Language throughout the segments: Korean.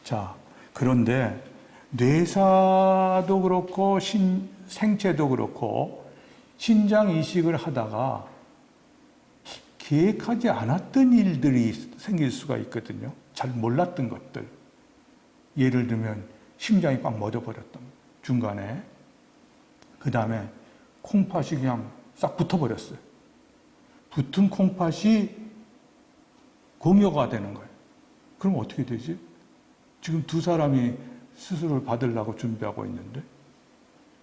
자, 그런데 뇌사도 그렇고 생체도 그렇고 신장 이식을 하다가 계획하지 않았던 일들이 생길 수가 있거든요. 잘 몰랐던 것들. 예를 들면 심장이 꽉 멎어버렸던 중간에. 그 다음에 콩팥이 그냥 싹 붙어버렸어요. 붙은 콩팥이 공여가 되는 거예요. 그럼 어떻게 되지? 지금 두 사람이 수술을 받으려고 준비하고 있는데,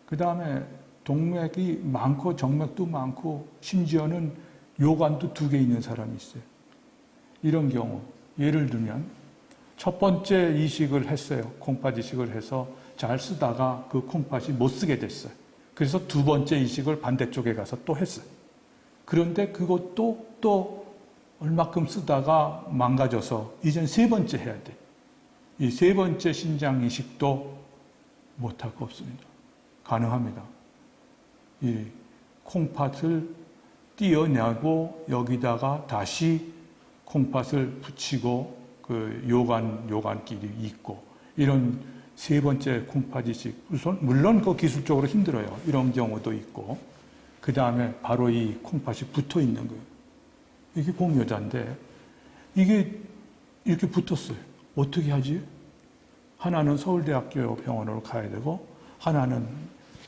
그 다음에 동맥이 많고 정맥도 많고 심지어는 요관도 2개 있는 사람이 있어요. 이런 경우 예를 들면 첫 번째 이식을 했어요. 콩팥 이식을 해서 잘 쓰다가 그 콩팥이 못 쓰게 됐어요. 그래서 두 번째 이식을 반대쪽에 가서 또 했어요. 그런데 그것도 또 얼마큼 쓰다가 망가져서 이젠 세 번째 해야 돼. 이 세 번째 신장 이식도 못할 거 없습니다. 가능합니다. 이 콩팥을 띄어내고 여기다가 다시 콩팥을 붙이고 그 요관끼리 있고 이런 세 번째 콩팥 이식. 물론 그 기술적으로 힘들어요. 이런 경우도 있고. 그 다음에 바로 이 콩팥이 붙어 있는 거예요. 이게 공여자인데 이게 이렇게 붙었어요. 어떻게 하지? 하나는 서울대학교 병원으로 가야 되고 하나는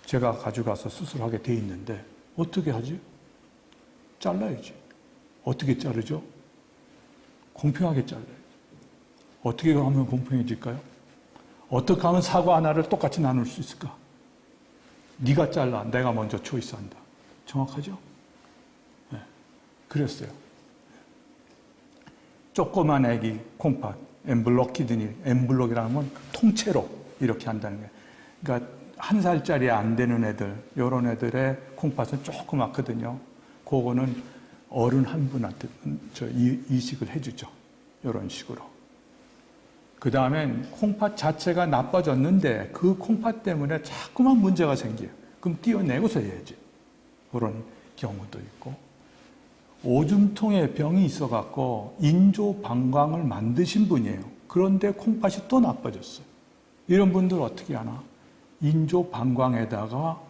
제가 가져가서 수술하게 돼 있는데 어떻게 하지? 잘라야지. 어떻게 자르죠? 공평하게 잘라야지. 어떻게 하면 공평해질까요? 어떻게 하면 사과 하나를 똑같이 나눌 수 있을까? 네가 잘라, 내가 먼저 초이스한다. 정확하죠? 네. 그랬어요. 조그만 애기 콩팥, 엠블록 키드니, 엠블록이라는 건 통째로 이렇게 한다는 거예요. 그러니까 1살짜리 안 되는 애들, 이런 애들의 콩팥은 조그맣거든요. 그거는 어른 한 분한테 이식을 해주죠. 이런 식으로. 그 다음엔 콩팥 자체가 나빠졌는데 그 콩팥 때문에 자꾸만 문제가 생겨요. 그럼 띄어내고서 해야지. 그런 경우도 있고. 오줌통에 병이 있어갖고 인조방광을 만드신 분이에요. 그런데 콩팥이 또 나빠졌어요. 이런 분들 어떻게 하나? 인조방광에다가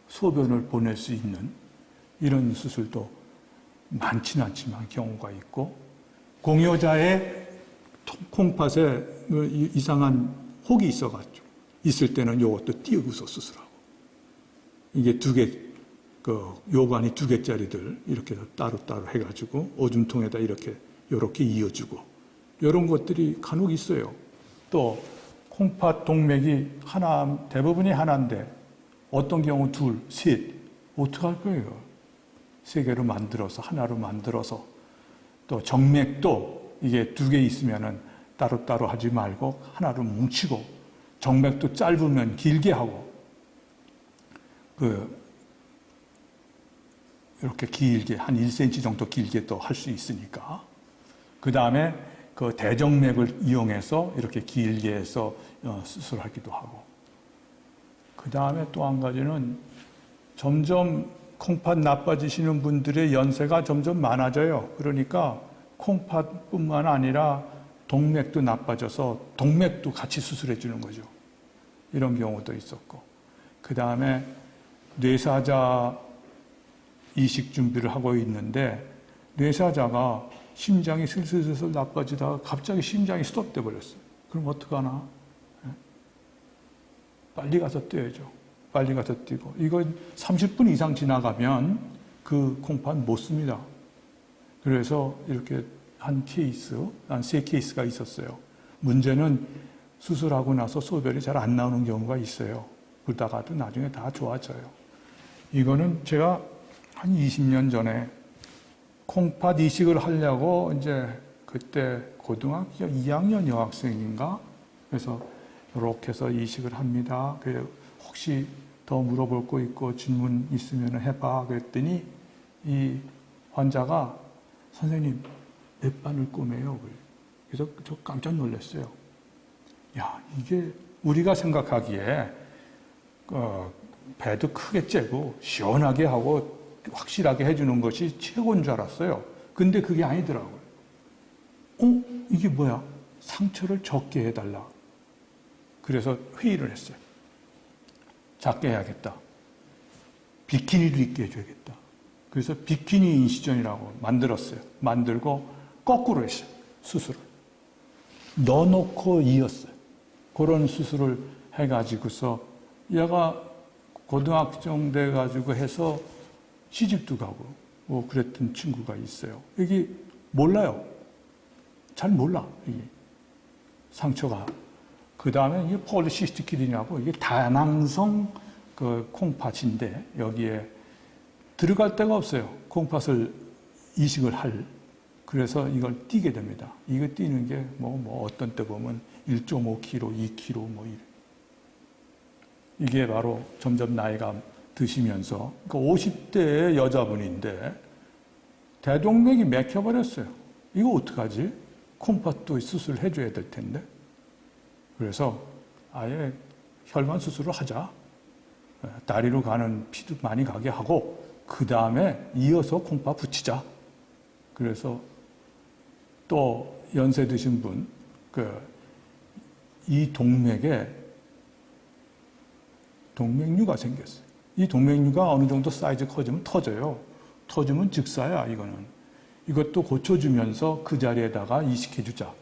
소변을 보낼 수 있는 이런 수술도 많지는 않지만 경우가 있고, 공여자의 콩팥에 이상한 혹이 있어가지고 있을 때는 이것도 띄우고서 수술하고, 이게 2개, 요관이 2개짜리들 이렇게 따로따로 해가지고 오줌통에다 이렇게 이어주고, 이런 것들이 간혹 있어요. 또 콩팥 동맥이 대부분이 하나인데 어떤 경우 2, 3, 어떡할 거예요? 3개로 만들어서, 하나로 만들어서. 또 정맥도 이게 2개 있으면은 따로따로 하지 말고 하나로 뭉치고, 정맥도 짧으면 길게 하고, 이렇게 길게, 한 1cm 정도 길게 또 할 수 있으니까. 그 다음에 그 대정맥을 이용해서 이렇게 길게 해서 수술하기도 하고. 그 다음에 또 한 가지는 점점 콩팥 나빠지시는 분들의 연세가 점점 많아져요. 그러니까 콩팥뿐만 아니라 동맥도 나빠져서 동맥도 같이 수술해 주는 거죠. 이런 경우도 있었고. 그 다음에 뇌사자 이식 준비를 하고 있는데 뇌사자가 심장이 슬슬슬슬 나빠지다가 갑자기 심장이 스톱돼 버렸어요. 그럼 어떡하나? 빨리 가서 뛰어야죠. 빨리 가서 뛰고. 이건 30분 이상 지나가면 그 콩팥 못 씁니다. 그래서 이렇게 한 3케이스가 있었어요. 문제는 수술하고 나서 소변이 잘 안 나오는 경우가 있어요. 그러다가도 나중에 다 좋아져요. 이거는 제가 한 20년 전에 콩팥 이식을 하려고 이제 그때 고등학교 2학년 여학생인가? 그래서 이렇게 해서 이식을 합니다. 혹시 더 물어볼 거 있고 질문 있으면 해봐. 그랬더니 이 환자가 선생님 몇 반을 꼬매요. 그래서 저 깜짝 놀랐어요. 야, 이게 우리가 생각하기에 배도 크게 째고 시원하게 하고 확실하게 해주는 것이 최고인 줄 알았어요. 근데 그게 아니더라고요. 이게 뭐야? 상처를 적게 해달라. 그래서 회의를 했어요. 작게 해야겠다. 비키니도 입게 해줘야겠다. 그래서 비키니 인시전이라고 만들었어요. 만들고 거꾸로 했어요. 수술을. 넣어놓고 이었어요. 그런 수술을 해가지고서 얘가 고등학생 돼가지고 해서 시집도 가고 뭐 그랬던 친구가 있어요. 여기 몰라요. 잘 몰라. 이게 상처가. 그 다음에 이게 폴리시스틱 키드니하고 이게 다낭성 그 콩팥인데 여기에 들어갈 데가 없어요. 콩팥을 이식을 할. 그래서 이걸 띄게 됩니다. 이거 띄는 게 뭐 어떤 때 보면 1.5kg, 2kg 뭐 이래. 이게 바로 점점 나이가 드시면서 그러니까 50대의 여자분인데 대동맥이 막혀버렸어요. 이거 어떡하지? 콩팥도 수술을 해줘야 될 텐데. 그래서 아예 혈관 수술을 하자. 다리로 가는 피도 많이 가게 하고 그 다음에 이어서 콩팥 붙이자. 그래서 또 연세 드신 분, 이 동맥에 동맥류가 생겼어요. 이 동맥류가 어느 정도 사이즈 커지면 터져요. 터지면 즉사야, 이거는. 이것도 고쳐주면서 그 자리에다가 이식해주자.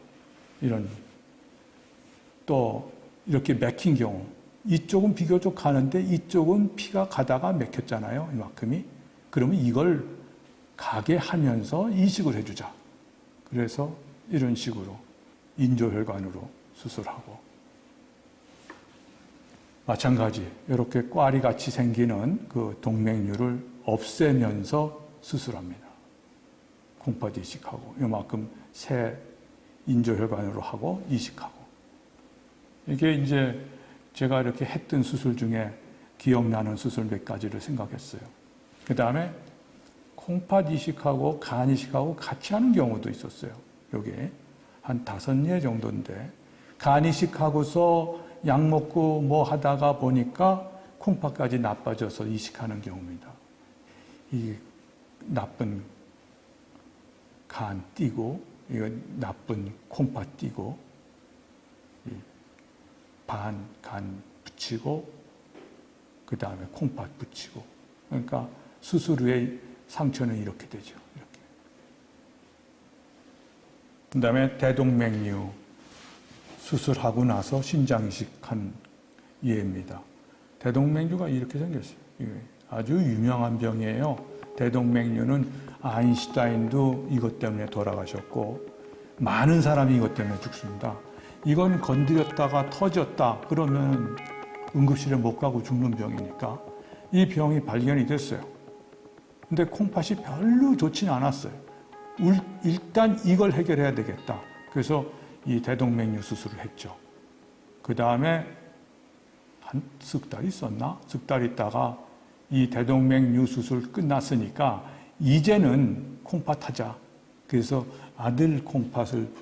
이런. 또, 이렇게 막힌 경우. 이쪽은 비교적 가는데 이쪽은 피가 가다가 막혔잖아요. 이만큼이. 그러면 이걸 가게 하면서 이식을 해주자. 그래서 이런 식으로 인조혈관으로 수술하고. 마찬가지 이렇게 꽈리같이 생기는 그 동맥류를 없애면서 수술합니다. 콩팥 이식하고 이만큼 새 인조혈관으로 하고 이식하고. 이게 이제 제가 이렇게 했던 수술 중에 기억나는 수술 몇 가지를 생각했어요. 그 다음에 콩팥 이식하고 간 이식하고 같이 하는 경우도 있었어요. 여기에 한 5예 정도인데 간 이식하고서 약 먹고 뭐 하다가 보니까 콩팥까지 나빠져서 이식하는 경우입니다. 이 나쁜 간 띄고, 이거 나쁜 콩팥 띄고, 간 붙이고, 그 다음에 콩팥 붙이고. 그러니까 수술 후에 상처는 이렇게 되죠. 이렇게. 그 다음에 대동맥류. 수술하고 나서 신장 이식한 예입니다. 대동맥류가 이렇게 생겼어요. 아주 유명한 병이에요. 대동맥류는 아인슈타인도 이것 때문에 돌아가셨고 많은 사람이 이것 때문에 죽습니다. 이건 건드렸다가 터졌다 그러면 응급실에 못 가고 죽는 병이니까 이 병이 발견이 됐어요. 근데 콩팥이 별로 좋지는 않았어요. 일단 이걸 해결해야 되겠다. 그래서 이 대동맥류 수술을 했죠. 그 다음에 한 석 달 있었나? 석 달 있다가 이 대동맥류 수술 끝났으니까 이제는 콩팥 하자. 그래서 아들 콩팥을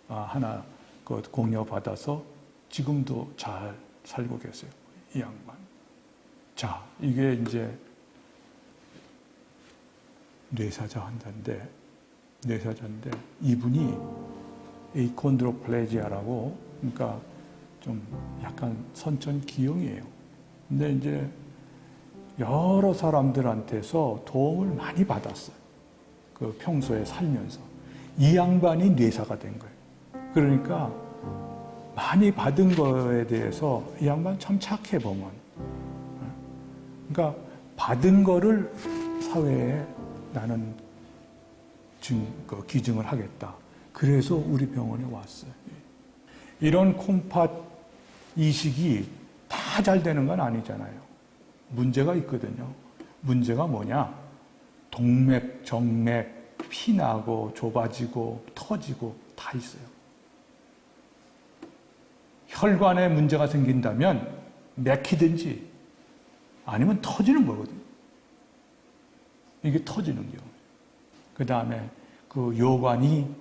하나 공여받아서 지금도 잘 살고 계세요. 이 양반. 자, 이게 이제 뇌사자 환자인데 이분이 에이콘드로플레지아라고, 그러니까 좀 약간 선천 기형이에요. 근데 이제 여러 사람들한테서 도움을 많이 받았어요. 그 평소에 살면서. 이 양반이 뇌사가 된 거예요. 그러니까 많이 받은 거에 대해서 이 양반 참 착해 보면. 그러니까 받은 거를 사회에 나는 기증을 하겠다. 그래서 우리 병원에 왔어요. 이런 콩팥 이식이 다 잘 되는 건 아니잖아요. 문제가 있거든요. 문제가 뭐냐? 동맥, 정맥, 피나고 좁아지고 터지고 다 있어요. 혈관에 문제가 생긴다면 막히든지 아니면 터지는 거거든요. 이게 터지는 경우. 그 다음에 그 요관이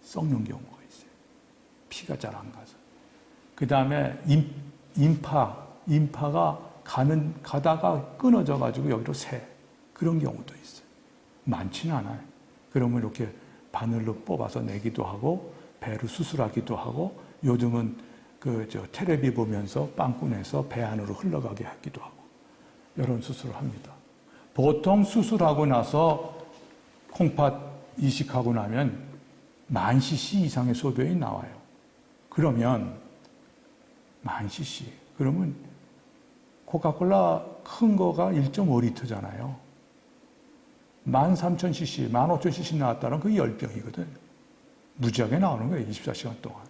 썩는 경우가 있어요. 피가 잘 안 가서. 그 다음에 인파가 가다가 끊어져가지고 여기로 새. 그런 경우도 있어요. 많지는 않아요. 그러면 이렇게 바늘로 뽑아서 내기도 하고, 배로 수술하기도 하고, 요즘은 텔레비 보면서 빵꾸내서 배 안으로 흘러가게 하기도 하고 이런 수술을 합니다. 보통 수술하고 나서 콩팥 이식하고 나면 10,000cc 이상의 소변이 나와요. 그러면 10,000cc 그러면 코카콜라 큰 거가 1.5리터잖아요. 13,000cc, 15,000cc 나왔다는 그게 10병이거든. 무지하게 나오는 거예요. 24시간 동안.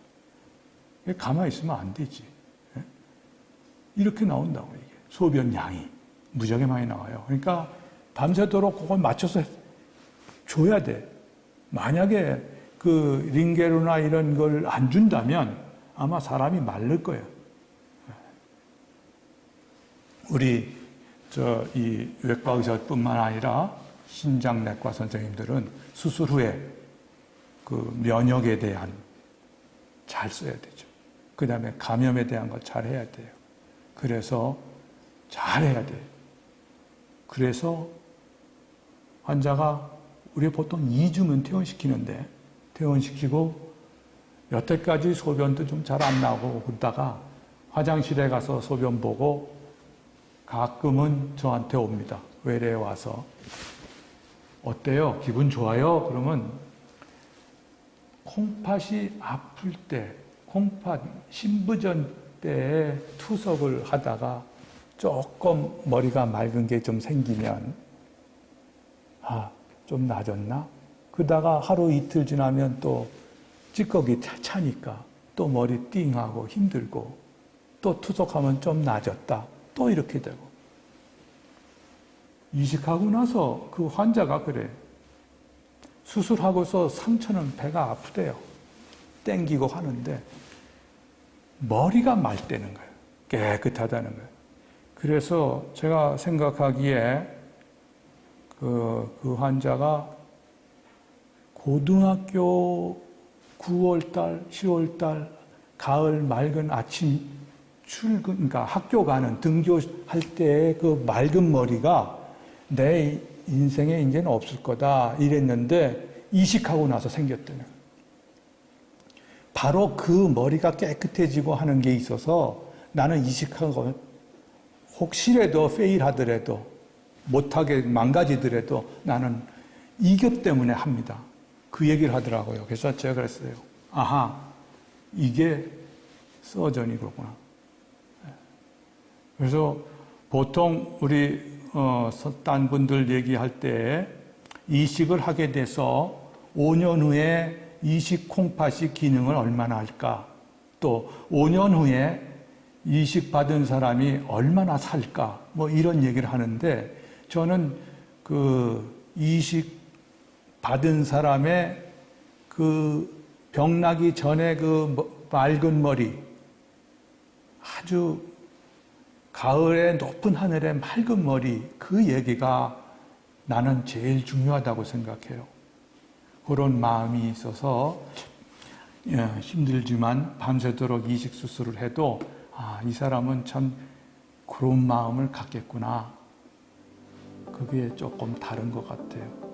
가만히 있으면 안 되지. 이렇게 나온다고 이게. 소변 양이 무지하게 많이 나와요. 그러니까 밤새도록 그걸 맞춰서 줘야 돼. 만약에 그 링게루나 이런 걸 안 준다면 아마 사람이 마를 거예요. 우리 이 외과 의사뿐만 아니라 신장내과 선생님들은 수술 후에 그 면역에 대한 잘 써야 되죠. 그 다음에 감염에 대한 거 잘 해야 돼요. 그래서 잘 해야 돼요. 그래서 환자가 우리 보통 2주면 퇴원시키는데 퇴원시키고 여태까지 소변도 좀 잘 안 나오고 그러다가 화장실에 가서 소변 보고 가끔은 저한테 옵니다. 외래에 와서 어때요? 기분 좋아요? 그러면 콩팥이 아플 때, 콩팥 신부전 때에 투석을 하다가 조금 머리가 맑은 게 좀 생기면 좀 나아졌나? 그러다가 하루 이틀 지나면 또 찌꺼기 차니까 또 머리 띵하고 힘들고 또 투석하면 좀 나아졌다. 또 이렇게 되고 이식하고 나서 그 환자가 그래. 수술하고서 상처는 배가 아프대요. 땡기고 하는데 머리가 맑다는 거예요. 깨끗하다는 거예요. 그래서 제가 생각하기에 그 환자가 고등학교 9월달, 10월달 가을 맑은 아침 그러니까 학교 가는 등교할 때의 그 맑은 머리가 내 인생에 이제는 없을 거다 이랬는데 이식하고 나서 생겼다는 거예요. 바로 그 머리가 깨끗해지고 하는 게 있어서 나는 이식하고 혹시라도 페일하더라도 못하게 망가지더라도 나는 이것 때문에 합니다. 그 얘기를 하더라고요. 그래서 제가 그랬어요. 아하, 이게 서전이구나. 그래서 보통 우리 딴 분들 얘기할 때 이식을 하게 돼서 5년 후에 이식 콩팥이 기능을 얼마나 할까? 또 5년 후에 이식 받은 사람이 얼마나 살까? 뭐 이런 얘기를 하는데 저는 그 이식 받은 사람의 그 병나기 전에 그 맑은 머리 아주 가을에 높은 하늘의 맑은 머리 그 얘기가 나는 제일 중요하다고 생각해요. 그런 마음이 있어서 힘들지만 밤새도록 이식 수술을 해도 이 사람은 참 그런 마음을 갖겠구나. 그게 조금 다른 것 같아요.